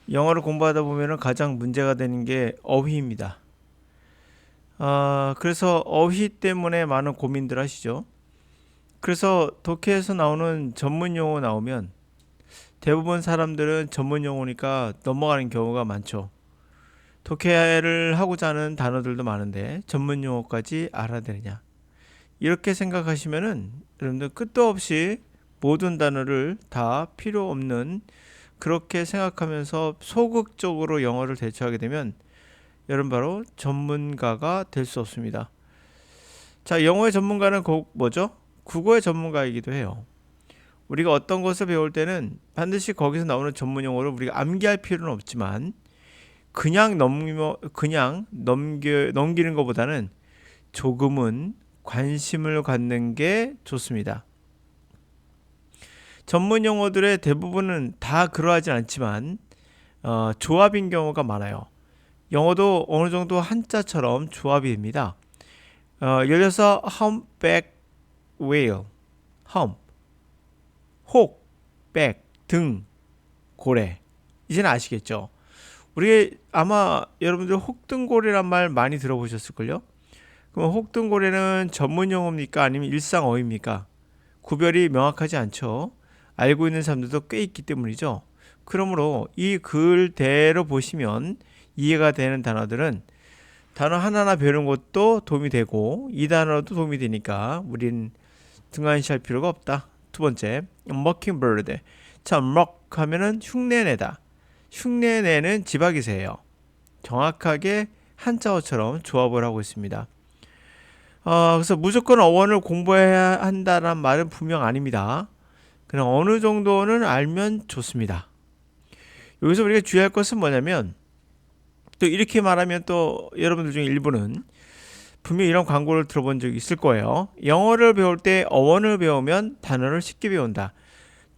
영어를 공부하다 보면은 가장 문제가 되는 게 어휘입니다. 그래서 어휘 때문에 많은 고민들 하시죠. 그래서 독해에서 나오는 전문 용어 나오면 대부분 사람들은 전문 용어니까 넘어가는 경우가 많죠. 독해를 하고자 하는 단어들도 많은데 전문 용어까지 알아야 되느냐. 이렇게 생각하시면은 여러분들 끝도 없이 모든 단어를 다 필요 없는 그렇게 생각하면서 소극적으로 영어를 대처하게 되면 여러분 바로 전문가가 될 수 없습니다. 자, 영어의 전문가는 뭐죠? 국어의 전문가이기도 해요. 우리가 어떤 것을 배울 때는 반드시 거기서 나오는 전문 용어를 우리가 암기할 필요는 없지만 그냥 넘기는 것보다는 조금은 관심을 갖는 게 좋습니다. 전문 용어들의 대부분은 다 그러하진 않지만 조합인 경우가 많아요. 영어도 어느 정도 한자처럼 조합이 됩니다. 예를 들어서 humpback whale, hump, 혹, back, 등, 고래. 이제는 아시겠죠? 우리 아마 여러분들 혹등고래란 말 많이 들어보셨을걸요? 그럼 혹등고래는 전문 용어입니까? 아니면 일상 어휘입니까? 구별이 명확하지 않죠. 알고 있는 사람들도 꽤 있기 때문이죠. 그러므로 이 글대로 보시면 이해가 되는 단어들은 단어 하나하나 배우는 것도 도움이 되고 이 단어도 도움이 되니까 우린 등한시할 필요가 없다. 두 번째, mockingbird. 자, mock 하면은 흉내내다. 흉내내는 지박이세요. 정확하게 한자어처럼 조합을 하고 있습니다. 그래서 무조건 어원을 공부해야 한다는 말은 분명 아닙니다. 그냥 어느 정도는 알면 좋습니다. 여기서 우리가 주의할 것은 뭐냐면 또 이렇게 말하면 또 여러분들 중에 일부는 분명히 이런 광고를 들어본 적이 있을 거예요. 영어를 배울 때 어원을 배우면 단어를 쉽게 배운다.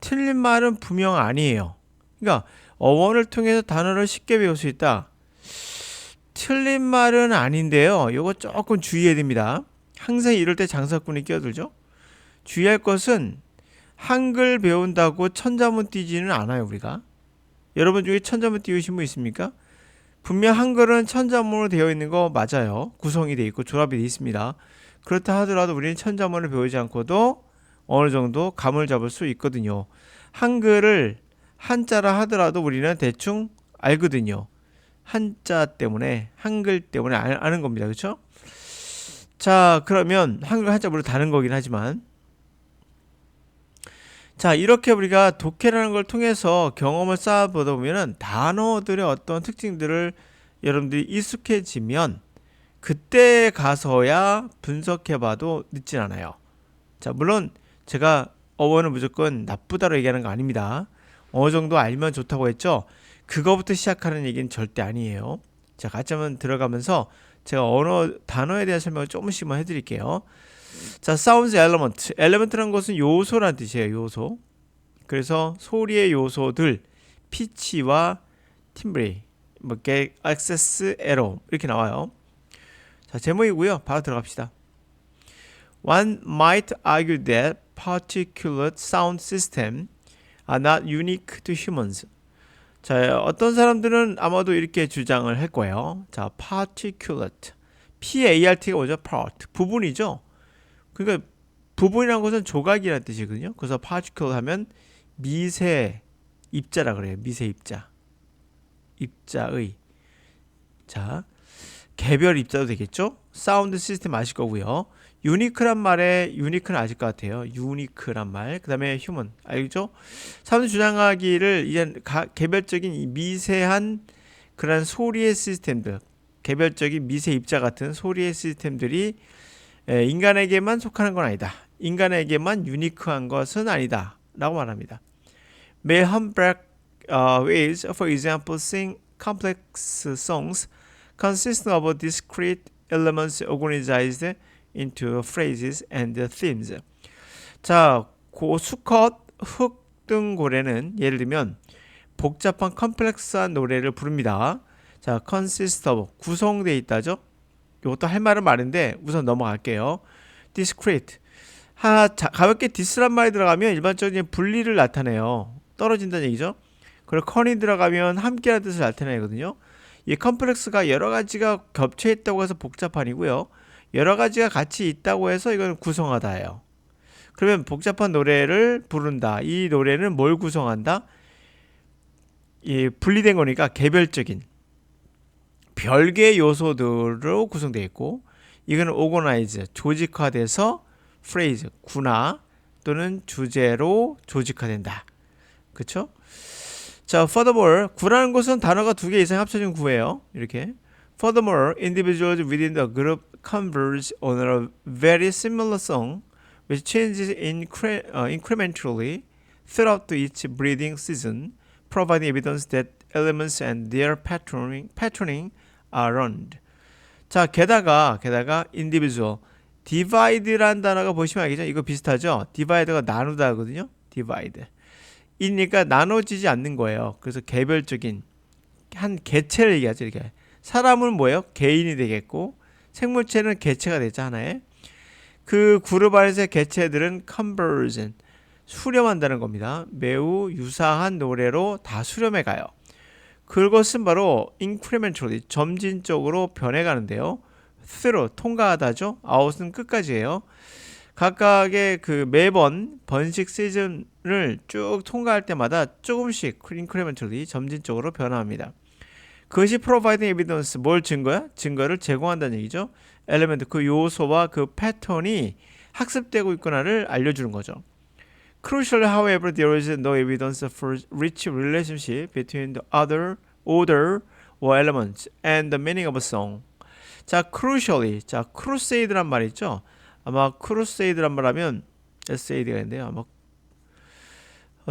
틀린 말은 분명 아니에요. 그러니까 어원을 통해서 단어를 쉽게 배울 수 있다. 틀린 말은 아닌데요. 이거 조금 주의해야 됩니다. 항상 이럴 때 장사꾼이 끼어들죠. 주의할 것은 한글 배운다고 천자문 띄지는 않아요, 우리가. 여러분 중에 천자문 띄우신 분 있습니까? 분명 한글은 천자문으로 되어 있는 거 맞아요. 구성이 되어 있고 조합이 되어 있습니다. 그렇다 하더라도 우리는 천자문을 배우지 않고도 어느 정도 감을 잡을 수 있거든요. 한글을 한자라 하더라도 우리는 대충 알거든요. 한자 때문에 한글 때문에 아는 겁니다. 그렇죠? 자, 그러면 한글 한자 물론 다른 거긴 하지만 자, 이렇게 우리가 독해라는 걸 통해서 경험을 쌓아보다 보면은 단어들의 어떤 특징들을 여러분들이 익숙해지면 그때 가서야 분석해봐도 늦진 않아요. 자, 물론 제가 어원은 무조건 나쁘다로 얘기하는 거 아닙니다. 어느 정도 알면 좋다고 했죠. 그거부터 시작하는 얘기는 절대 아니에요. 자, 같이 한번 들어가면서 제가 언어 단어에 대한 설명을 조금씩만 해드릴게요. 자, sounds element. element라는 것은 요소란 뜻이에요. 요소. 그래서 소리의 요소들, 피치와 팀브리, 뭐 액세스 에러 이렇게 나와요. 자, 제목이고요. 바로 들어갑시다. One might argue that particulate sound system are not unique to humans. 자, 어떤 사람들은 아마도 이렇게 주장을 할 거예요. 자, particulate. P-A-R-T가 뭐죠? part. 부분이죠. 그러니까 부분이라는 것은 조각이라는 뜻이거든요. 그래서 particle 하면 미세 입자라 그래요. 미세 입자. 입자의. 자, 개별 입자도 되겠죠? 사운드 시스템 아실 거고요. 유니크란 말에 유니크는 아실 것 같아요. 유니크란 말. 그 다음에 휴먼. 알죠? 사람들 주장하기를 이제 개별적인 이 미세한 그런 소리의 시스템들, 개별적인 미세 입자 같은 소리의 시스템들이 인간에게만 속하는 건 아니다. 인간에게만 유니크한 것은 아니다. 라고 말합니다. May humpback whales, for example, sing complex songs consisting of discrete elements organized into phrases and themes. 자, 수컷 흑등고래는 예를 들면 복잡한 컴플렉스한 노래를 부릅니다. 자, consist of 구성되어 있다죠. 이것도 할 말은 많은데 우선 넘어갈게요. discrete 가볍게 디스란 말이 들어가면 일반적인 분리를 나타내요. 떨어진다는 얘기죠. 그리고 con이 들어가면 함께라는 뜻을 나타내거든요. 이 컴플렉스가 여러 가지가 겹쳐 있다고 해서 복잡한이고요. 여러 가지가 같이 있다고 해서 이건 구성하다예요. 그러면 복잡한 노래를 부른다. 이 노래는 뭘 구성한다? 이 분리된 거니까 개별적인 별개의 요소들로 구성되어 있고, 이거는 organize, 조직화돼서 phrase, 구나 또는 주제로 조직화된다. 그쵸? 자, furthermore, 구라는 것은 단어가 두 개 이상 합쳐진 구예요. 이렇게. Furthermore, individuals within the group converge on a very similar song, which changes incrementally throughout each breeding season, providing evidence that elements and their patterning are learned. 자, 게다가 individual, divide라는 단어가 보시면 알겠죠? 이거 비슷하죠? divide가 나누다 하거든요. divide. 이니까 나눠지지 않는 거예요. 그래서 개별적인 한 개체를 얘기하죠. 이렇게. 사람은 뭐예요? 개인이 되겠고, 생물체는 개체가 되죠. 하나에. 그 그룹 안에서의 개체들은 conversion, 수렴한다는 겁니다. 매우 유사한 노래로 다 수렴해 가요. 그것은 바로 incrementally, 점진적으로 변해가는데요. through, 통과하다죠. out은 끝까지예요. 각각의 그 매번 번식 시즌을 쭉 통과할 때마다 조금씩 incrementally, 점진적으로 변화합니다. 그것이 providing evidence, 뭘 증거야? 증거를 제공한다는 얘기죠. element, 그 요소와 그 패턴이 학습되고 있구나를 알려주는 거죠. Crucially, however, there is no evidence for rich relationship between the other order or elements and the meaning of a song. 자, crucially, 자, crusade란 말 있죠? 아마 crusade란 말하면 SAD가 있는데요. 아마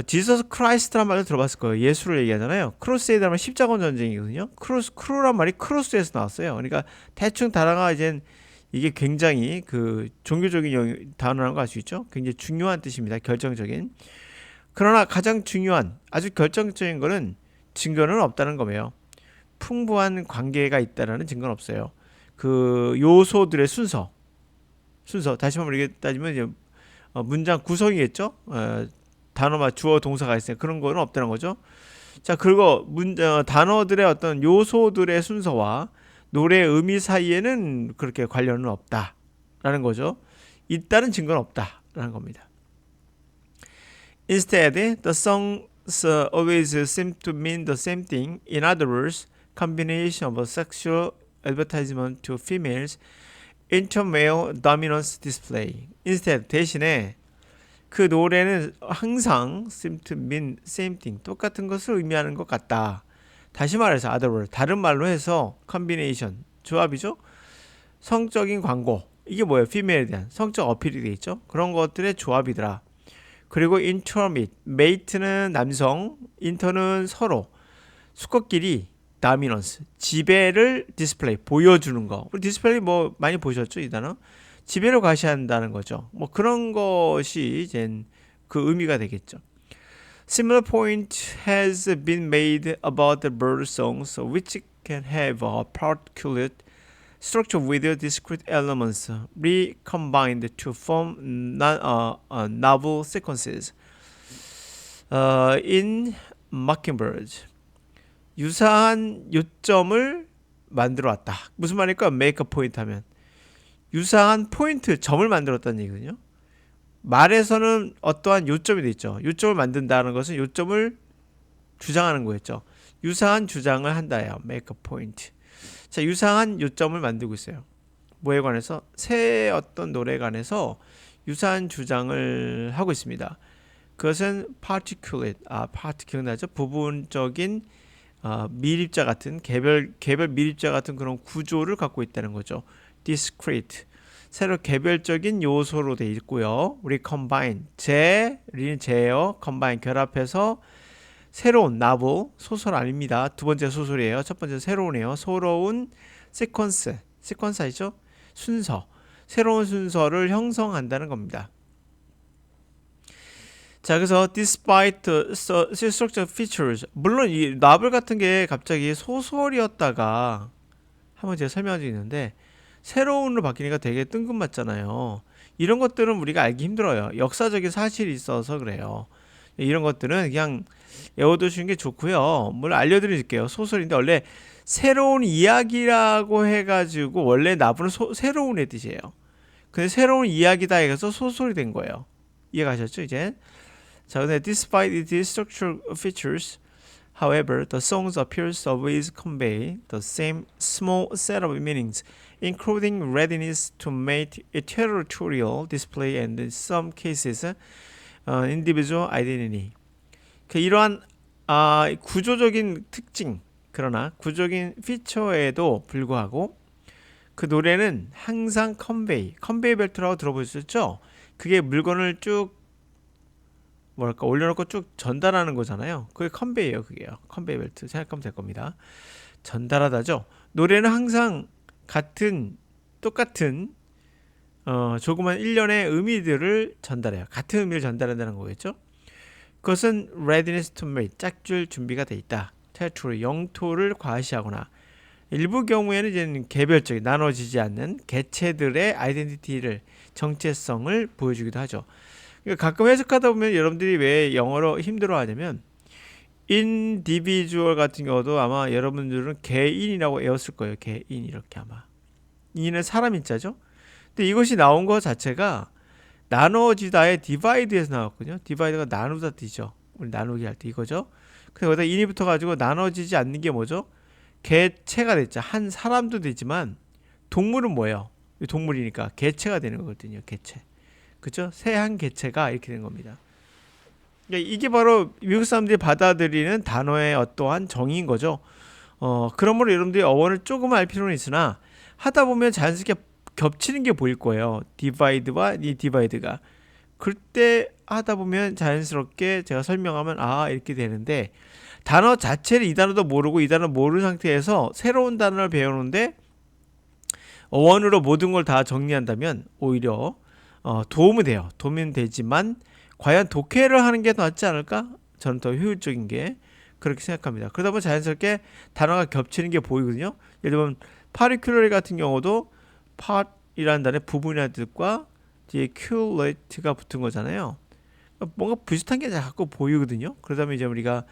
Jesus Christ란 말도 들어봤을 거예요. 예수를 얘기하잖아요. 크루세이드란 말 십자군 전쟁이거든요. 크루란 말이 크루스에서 나왔어요. 그러니까 대충 단어가 이제 이게 굉장히 그 종교적인 단어라는 거 알 수 있죠. 굉장히 중요한 뜻입니다. 결정적인. 그러나 가장 중요한 아주 결정적인 거는 증거는 없다는 거예요. 풍부한 관계가 있다라는 증거는 없어요. 그 요소들의 순서 다시 한번 이렇게 따지면 이제 문장 구성이겠죠. 단어만 주어 동사가 있어요. 그런 거는 없다는 거죠. 자, 그리고 단어들의 어떤 요소들의 순서와 노래의 의미 사이에는 그렇게 관련은 없다라는 거죠. 있다는 증거는 없다라는 겁니다. Instead, the songs always seem to mean the same thing. In other words, combination of a sexual advertisement to females into male dominance display. Instead, 대신에 그 노래는 항상 seem to mean same thing, 똑같은 것을 의미하는 것 같다. 다시 말해서 other word, 다른 말로 해서 combination, 조합이죠. 성적인 광고, 이게 뭐예요? female에 대한 성적 어필이 돼 있죠. 그런 것들의 조합이더라. 그리고 intermate, mate는 남성, inter는 서로, 수컷끼리 dominance, 지배를 display, 보여주는 거. 우리 디스플레이 뭐 많이 보셨죠? 이 단어. 지배를 과시한다는 거죠. 뭐 그런 것이 이제 그 의미가 되겠죠. Similar point has been made about the bird songs, which can have a particular structure with discrete elements recombined to form novel sequences. In Mockingbird, 유사한 요점을 만들어 왔다. 무슨 말일까? make a point 하면 유사한 포인트, 점을 만들었다는 얘기거든요. 말에서는 어떠한 요점이 돼 있죠. 요점을 만든다는 것은 요점을 주장하는 거였죠. 유사한 주장을 한다예요. make a point. 자, 유사한 요점을 만들고 있어요. 뭐에 관해서? 새 어떤 노래에 관해서 유사한 주장을 하고 있습니다. 그것은 particulate, 기억나죠? 부분적인 밀입자 같은 개별 밀입자 같은 그런 구조를 갖고 있다는 거죠. discrete, 새로 개별적인 요소로 되어 있고요. recombine, 제요, combine, 결합해서 새로운 novel, 소설 아닙니다. 두 번째 소설이에요. 첫 번째 새로운이에요. 새로운 sequence 아시죠? 순서, 새로운 순서를 형성한다는 겁니다. 자, 그래서 despite the structural features, 물론 이 나블 같은 게 갑자기 소설이었다가 한번 제가 설명한 적이 있는데 새로운으로 바뀌니까 되게 뜬금맞잖아요. 이런 것들은 우리가 알기 힘들어요. 역사적인 사실이 있어서 그래요. 이런 것들은 그냥 외워두시는 게 좋고요. 뭘 알려드릴게요. 소설인데 원래 새로운 이야기라고 해가지고 원래 나부는 새로운의 뜻이에요. 근데 새로운 이야기다 해서 소설이 된 거예요. 이해가셨죠 이제? 자, 근데 despite its structural features, however, the songs appears to always convey the same small set of meanings, including readiness to make a territorial display and in some cases, individual identity. 이러한 구조적인 특징, 그러나 구조적인 피처에도 불구하고 그 노래는 항상 컨베이 벨트라고 들어보셨죠? 그게 물건을 쭉 뭐랄까 올려놓고 쭉 전달하는 거잖아요. 그게 컨베이예요. 그게요. 컨베이 벨트 생각하면 될 겁니다. 전달하다죠. 노래는 항상 똑같은 조그만 일련의 의미들을 전달해요. 같은 의미를 전달한다는 거겠죠. 그것은 readiness to mate, 짝줄 준비가 돼 있다. territory, 영토를 과시하거나 일부 경우에는 이제 개별적인 나눠지지 않는 개체들의 아이덴티티를 정체성을 보여주기도 하죠. 그러니까 가끔 해석하다 보면 여러분들이 왜 영어로 힘들어하냐면 individual 같은 경우도 아마 여러분들은 개인이라고 외웠을 거예요. 개인 이렇게 아마 이는 사람 인자죠. 근데 이것이 나온 것 자체가 나눠지다의 디바이드에서 나왔거든요. 디바이드가 나누다 뜻이죠. 우리 나누기 할 때 이거죠. 근데 거기다 인이 붙어가지고 나눠지지 않는 게 뭐죠? 개체가 됐죠. 한 사람도 되지만 동물은 뭐예요? 동물이니까 개체가 되는 거거든요. 개체. 그죠? 새 한 개체가 이렇게 된 겁니다. 그러니까 이게 바로 미국 사람들이 받아들이는 단어의 어떠한 정의인 거죠. 그러므로 여러분들이 어원을 조금 알 필요는 있으나 하다 보면 자연스럽게 겹치는 게 보일 거예요. 디바이드와 이 디바이드가. 그때 하다 보면 자연스럽게 제가 설명하면 이렇게 되는데 단어 자체를 이 단어도 모르고 이 단어 모르는 상태에서 새로운 단어를 배우는데 어원으로 모든 걸 다 정리한다면 오히려 도움이 돼요. 도움은 되지만 과연 독해를 하는 게 더 낫지 않을까? 저는 더 효율적인 게 그렇게 생각합니다. 그러다 보면 자연스럽게 단어가 겹치는 게 보이거든요. 예를 들면 particular 같은 경우도 part이라는 단어의 부분이라는 뜻과 뒤에 culate가 붙은 거잖아요. 뭔가 비슷한 게 자꾸 보이거든요. 그러다 보면 이제 우리가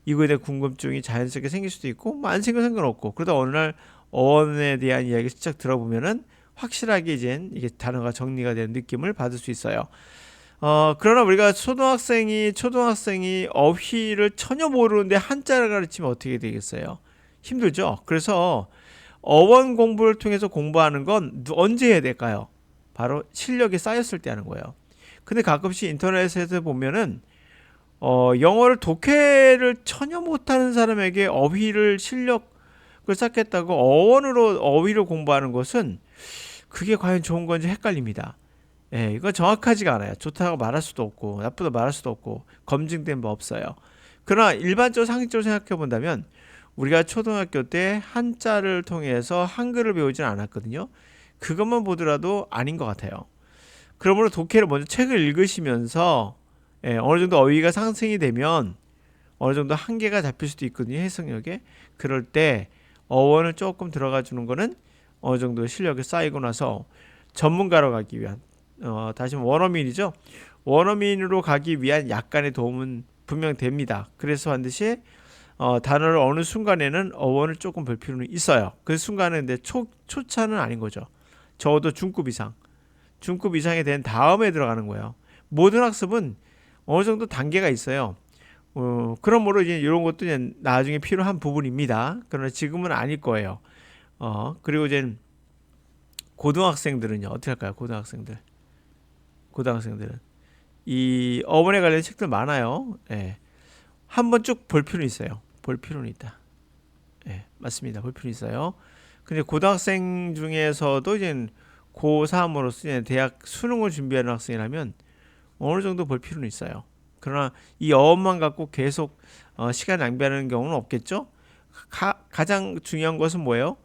이거에 대한 궁금증이 자연스럽게 생길 수도 있고 안 생겨 상관없고 그러다 어느 날 어원에 대한 이야기를 슬쩍 들어보면은 확실하게 이제 이게 단어가 정리가 되는 느낌을 받을 수 있어요. 그러나 우리가 초등학생이 어휘를 전혀 모르는데 한자를 가르치면 어떻게 되겠어요? 힘들죠. 그래서 어원 공부를 통해서 공부하는 건 언제 해야 될까요? 바로 실력이 쌓였을 때 하는 거예요. 근데 가끔씩 인터넷에서 보면은 영어를 독해를 전혀 못하는 사람에게 어휘를 실력을 쌓겠다고 어휘를 공부하는 것은 그게 과연 좋은 건지 헷갈립니다. 예, 이거 정확하지가 않아요. 좋다고 말할 수도 없고 나쁘다고 말할 수도 없고 검증된 바 없어요. 그러나 일반적으로 상식적으로 생각해 본다면 우리가 초등학교 때 한자를 통해서 한글을 배우진 않았거든요. 그것만 보더라도 아닌 것 같아요. 그러므로 독해를 먼저 책을 읽으시면서 어느 정도 어휘가 상승이 되면 어느 정도 한계가 잡힐 수도 있거든요. 해석력에. 그럴 때 어원을 조금 들어가 주는 거는 어느 정도 실력이 쌓이고 나서 전문가로 가기 위한 다시 원어민이죠. 원어민으로 가기 위한 약간의 도움은 분명 됩니다. 그래서 반드시 단어를 어느 순간에는 어원을 조금 볼 필요는 있어요. 그 순간은 근데 초차는 아닌 거죠. 적어도 중급 이상이 된 다음에 들어가는 거예요. 모든 학습은 어느 정도 단계가 있어요. 그러므로 이제 이런 것도 이제 나중에 필요한 부분입니다. 그러나 지금은 아닐 거예요. 그리고 이제 고등학생들은요, 어떻게 할까요? 고등학생들은 이 어원에 관련 책들 많아요. 예. 한번 쭉 볼 필요는 있어요. 볼 필요는 있다. 예, 맞습니다. 볼 필요는 있어요. 근데 고등학생 중에서도 이제 고3으로서 이제 대학 수능을 준비하는 학생이라면 어느 정도 볼 필요는 있어요. 그러나 이 어원만 갖고 계속 시간 낭비하는 경우는 없겠죠. 가장 중요한 것은 뭐예요?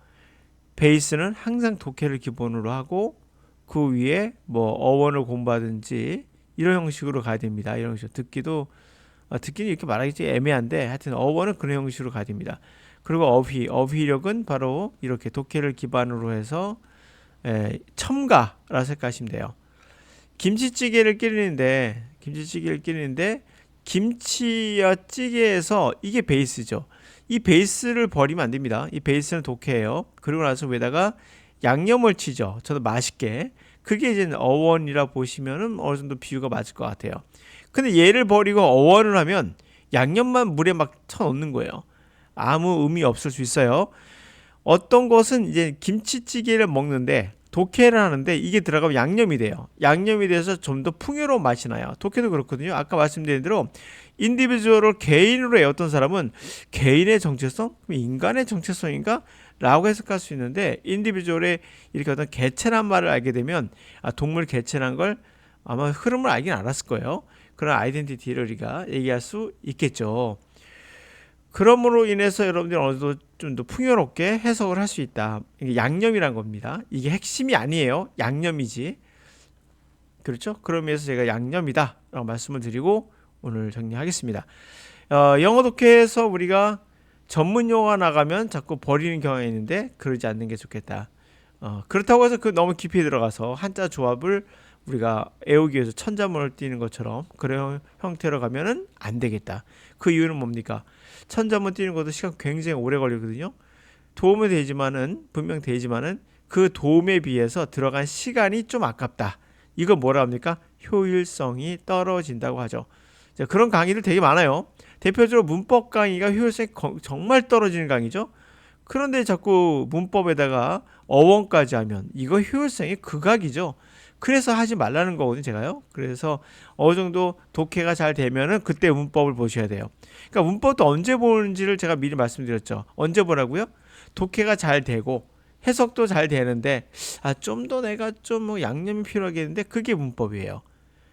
베이스는 항상 독해를 기본으로 하고 그 위에 뭐 어원을 공부하든지 이런 형식으로 가야 됩니다. 이런 형식 듣기는 이렇게 말하기 애매한데 하여튼 어원은 그런 형식으로 가야 됩니다. 그리고 어휘력은 바로 이렇게 독해를 기반으로 해서 첨가라 생각하시면 돼요. 김치찌개를 끓이는데 김치와 찌개에서 이게 베이스죠. 이 베이스를 버리면 안 됩니다. 이 베이스는 독해예요. 그리고 나서 위에다가 양념을 치죠. 저도 맛있게. 그게 이제 어원이라 보시면은 어느 정도 비유가 맞을 것 같아요. 근데 얘를 버리고 어원을 하면 양념만 물에 막 쳐넣는 거예요. 아무 의미 없을 수 있어요. 어떤 것은 이제 김치찌개를 먹는데 독해를 하는데 이게 들어가면 양념이 돼요. 양념이 돼서 좀 더 풍요로운 맛이 나요. 독해도 그렇거든요. 아까 말씀드린 대로 인디비주얼을 개인으로 애웠던 사람은 개인의 정체성? 인간의 정체성인가? 라고 해석할 수 있는데 인디비주얼의 이렇게 어떤 개체란 말을 알게 되면 동물 개체란 걸 아마 흐름을 알긴 알았을 거예요. 그런 아이덴티티를 우리가 얘기할 수 있겠죠. 그러므로 인해서 여러분들이 어느 정도 좀 더 풍요롭게 해석을 할 수 있다. 이게 양념이란 겁니다. 이게 핵심이 아니에요. 양념이지. 그렇죠? 그런 의미에서 제가 양념이다 라고 말씀을 드리고 오늘 정리하겠습니다. 영어 독해에서 우리가 전문 용어가 나가면 자꾸 버리는 경향이 있는데 그러지 않는 게 좋겠다. 그렇다고 해서 그 너무 깊이 들어가서 한자 조합을 우리가 애우기 위해서 천자문을 띄는 것처럼 그런 형태로 가면은 안 되겠다. 그 이유는 뭡니까? 천자문 띄는 것도 시간 굉장히 오래 걸리거든요. 도움은 되지만은 분명 되지만은 그 도움에 비해서 들어간 시간이 좀 아깝다. 이거 뭐라 합니까? 효율성이 떨어진다고 하죠. 자, 그런 강의들 되게 많아요. 대표적으로 문법 강의가 효율성이 정말 떨어지는 강의죠. 그런데 자꾸 문법에다가 어원까지 하면 이거 효율성이 극악이죠. 그래서 하지 말라는 거거든요, 제가요. 그래서 어느 정도 독해가 잘 되면은 그때 문법을 보셔야 돼요. 그러니까 문법도 언제 보는지를 제가 미리 말씀드렸죠. 언제 보라고요? 독해가 잘 되고 해석도 잘 되는데 좀 더 내가 좀 뭐 양념이 필요하겠는데 그게 문법이에요.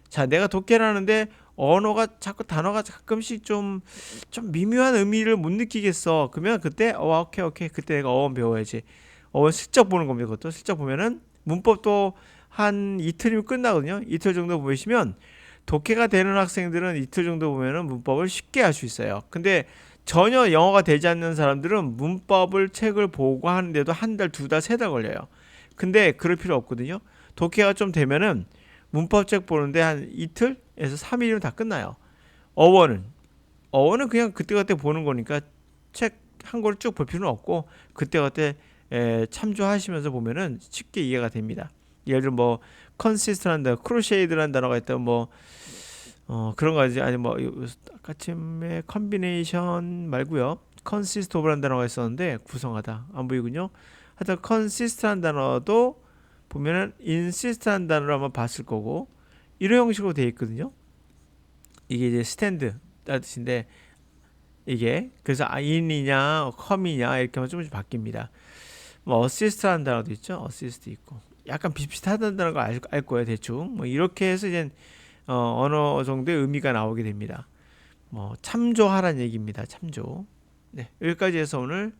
자, 내가 독해를 하는데 언어가 자꾸 단어가 가끔씩 좀 미묘한 의미를 못 느끼겠어. 그러면 그때 오케이 그때 내가 어원 배워야지. 어원 슬쩍 보는 겁니다. 그것도 슬쩍 보면은 문법도 한 이틀이면 끝나거든요. 이틀 정도 보시면 독해가 되는 학생들은 이틀 정도 보면은 문법을 쉽게 할 수 있어요. 근데 전혀 영어가 되지 않는 사람들은 문법을 책을 보고 하는데도 한 달, 두 달, 세 달 걸려요. 근데 그럴 필요 없거든요. 독해가 좀 되면은 문법책 보는데 한 이틀에서 3일이면 다 끝나요. 어원은 그냥 그때그때 보는 거니까 책 한 권을 쭉 볼 필요는 없고 그때그때 참조하시면서 보면은 쉽게 이해가 됩니다. 예를 들어 뭐 컨시스트한다, 크로셰이드라는 단어가 있다면 뭐 그런 거지. 아니 뭐 아까쯤에 컨비네이션 말고요. 컨시스트 오브라는 단어가 있었는데 구성하다 안 보이군요. 하여튼 컨시스트한 단어도 보면은 인시스트한 단어로 아마 봤을 거고 이런 형식으로 되어 있거든요. 이게 이제 스탠드 뜻인데 이게 그래서 인이냐 컴이냐 이렇게 하면 조금씩 바뀝니다. 뭐 어시스트한 단어도 있죠. 어시스트 있고 약간 비슷비슷하다는 걸 알 거예요 대충. 뭐 이렇게 해서 이제 어느 정도의 의미가 나오게 됩니다. 뭐 참조하라는 얘기입니다. 참조. 네, 여기까지 해서 오늘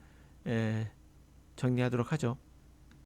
정리하도록 하죠.